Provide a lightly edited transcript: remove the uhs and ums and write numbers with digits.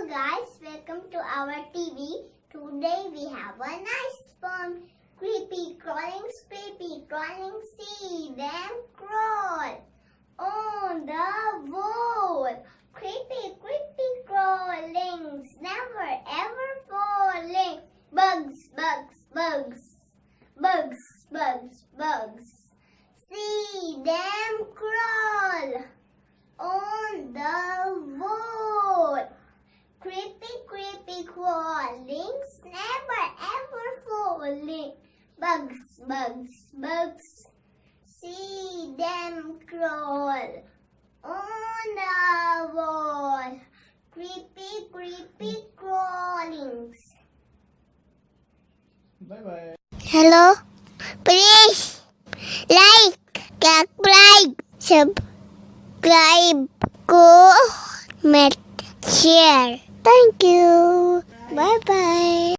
guys, welcome to our TV. Today we have a nice poem. Creepy crawling, see them crawl on the wall. Creepy crawlings, never ever falling. Bugs. See them crawl on the wall. Creepy crawlings, never ever falling. Bugs. See them crawl on the wall. Creepy crawlings. Bye-bye. Hello, please subscribe, comment, share. Thank you. Bye bye.